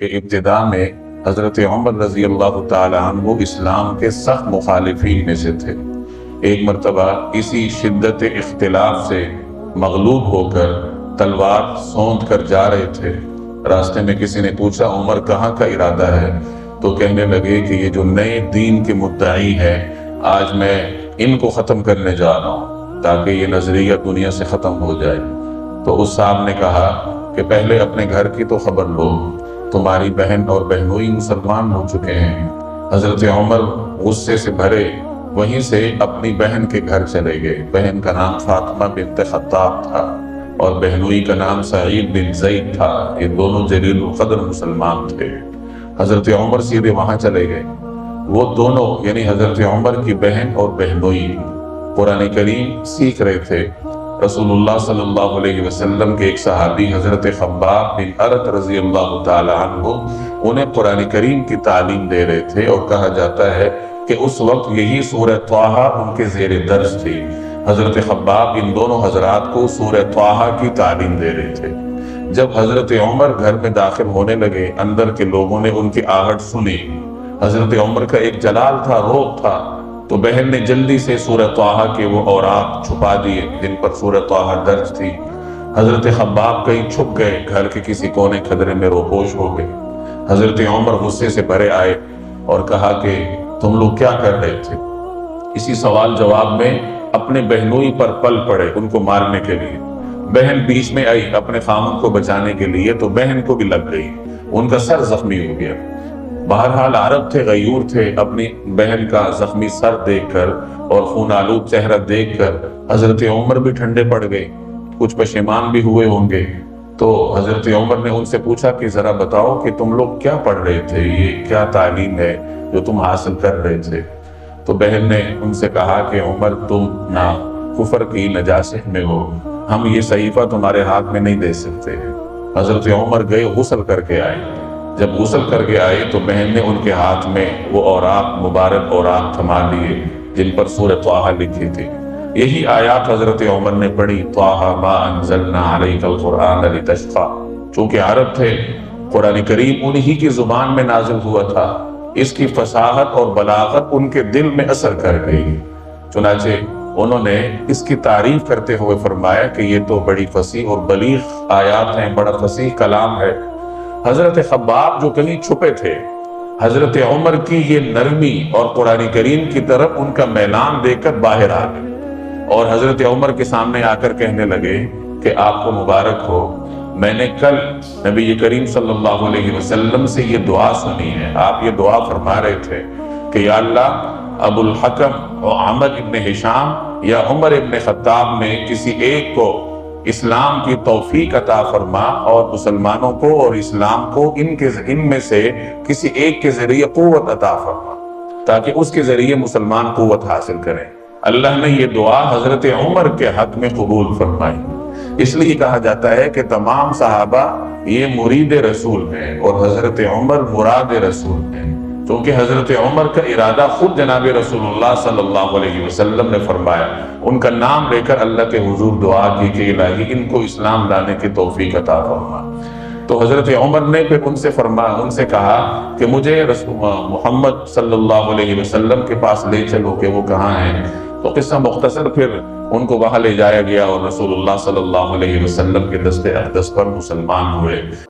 کہ ابتدا میں حضرت عمر رضی اللہ تعالیٰ عنہ اسلام کے سخت مخالفین میں سے تھے۔ ایک مرتبہ اسی شدت اختلاف سے مغلوب ہو کر تلوار سونت کر جا رہے تھے۔ راستے میں کسی نے پوچھا عمر کہاں کا ارادہ ہے؟ تو کہنے لگے کہ یہ جو نئے دین کے مدعی ہیں آج میں ان کو ختم کرنے جا رہا ہوں تاکہ یہ نظریہ دنیا سے ختم ہو جائے۔ تو اس صاحب نے کہا کہ پہلے اپنے گھر کی تو خبر لو، تمہاری بہن اور بہنوئی مسلمان ہو چکے ہیں۔ حضرت عمر غصے سے بھرے وہیں سے اپنی بہن کے گھر چلے گئے۔ بہن کا نام فاطمہ بنت خطاب تھا اور بہنوئی کا نام سعید بن زید تھا۔ یہ دونوں جلیل القدر مسلمان تھے۔ حضرت عمر سیدھے وہاں چلے گئے۔ وہ دونوں یعنی حضرت عمر کی بہن اور بہنوئی قرآن کریم سیکھ رہے تھے۔ رسول اللہ صلی اللہ علیہ وسلم کے ایک صحابی حضرت خباب بن ارت رضی اللہ تعالی عنہ انہیں قرآن کریم کی تعلیم دے رہے تھے، اور کہا جاتا ہے کہ اس وقت یہی سورہ طٰہٰ ان کے زیر درس تھی۔ حضرت خباب ان دونوں حضرات کو سورہ طٰہٰ کی تعلیم دے رہے تھے۔ جب حضرت عمر گھر میں داخل ہونے لگے، اندر کے لوگوں نے ان کی آہٹ سنی۔ حضرت عمر کا ایک جلال تھا، روب تھا، تو بہن نے جلدی سے سورہ طٰہٰ کے وہ اوراق چھپا دیے جن پر سورہ طٰہٰ درج تھی۔ حضرت خباب کہیں چھپ گئے، گھر کے کسی کونے کھدرے میں روپوش ہو گئے۔ حضرت عمر غصے سے بھرے آئے اور کہا کہ تم لوگ کیا کر رہے تھے؟ اسی سوال جواب میں اپنے بہنوئی پر پل پڑے ان کو مارنے کے لیے۔ بہن بیچ میں آئی اپنے خامن کو بچانے کے لیے، تو بہن کو بھی لگ گئی، ان کا سر زخمی ہو گیا۔ بہرحال عرب تھے، غیور تھے، اپنی بہن کا زخمی سر دیکھ کر اور خون آلود چہرہ دیکھ کر حضرت عمر بھی ٹھنڈے پڑ گئے، کچھ پشیمان بھی ہوئے ہوں گے۔ تو حضرت عمر نے ان سے پوچھا کہ ذرا بتاؤ کہ تم لوگ کیا پڑھ رہے تھے، یہ کیا تعلیم ہے جو تم حاصل کر رہے تھے؟ تو بہن نے ان سے کہا کہ عمر تم نہ کفر کی نجاست میں ہو، ہم یہ صحیفہ تمہارے ہاتھ میں نہیں دے سکتے۔ حضرت عمر گئے، غسل کر کے آئے۔ جب غسل کر کے آئے تو بہن نے ان کے ہاتھ میں وہ اوراق مبارک اوراق تھما لیے جن پر سورہ طٰہٰ لکھی تھی۔ یہی آیات حضرت عمر نے پڑھی، طٰہٰ ما انزلنا علیک القرآن لتشقیٰ۔ چونکہ عرب تھے، قرآن کریم انہی کی زبان میں نازل ہوا تھا، اس کی فصاحت اور بلاغت ان کے دل میں اثر کر گئی۔ چنانچہ انہوں نے اس کی تعریف کرتے ہوئے فرمایا کہ یہ تو بڑی فصیح اور بلیغ آیات ہیں، بڑا فصیح کلام ہے۔ حضرت خباب جو کہیں چھپے تھے، حضرت عمر کی یہ نرمی اور قرآن کریم کی طرف ان کا میلان دیکھ کر باہر آ گئے، اور حضرت عمر کے سامنے آ کر کہنے لگے کہ آپ کو مبارک ہو، میں نے کل نبی کریم صلی اللہ علیہ وسلم سے یہ دعا سنی ہے۔ آپ یہ دعا فرما رہے تھے کہ یا اللہ، ابو الحکم اور عمر ابن ہشام یا عمر ابن خطاب میں کسی ایک کو اسلام کی توفیق عطا فرما، اور مسلمانوں کو اور اسلام کو ان میں سے کسی ایک کے ذریعے قوت عطا فرما تاکہ اس کے ذریعے مسلمان قوت حاصل کریں۔ اللہ نے یہ دعا حضرت عمر کے حق میں قبول فرمائی۔ اس لیے کہا جاتا ہے کہ تمام صحابہ یہ مرید رسول ہیں اور حضرت عمر مراد رسول ہیں، چونکہ حضرت عمر کا ارادہ خود جناب رسول اللہ صلی اللہ علیہ وسلم نے فرمایا، ان کا نام لے کر اللہ کے حضور دعا کی کہ الہی ان کو اسلام لانے کی توفیق عطا فرما۔ تو حضرت عمر نے پھر ان سے کہا کہ مجھے محمد صلی اللہ علیہ وسلم کے پاس لے چلو کہ وہ کہاں ہیں۔ تو قصہ مختصر، پھر ان کو وہاں لے جایا گیا اور رسول اللہ صلی اللہ علیہ وسلم کے دست اقدس پر مسلمان ہوئے۔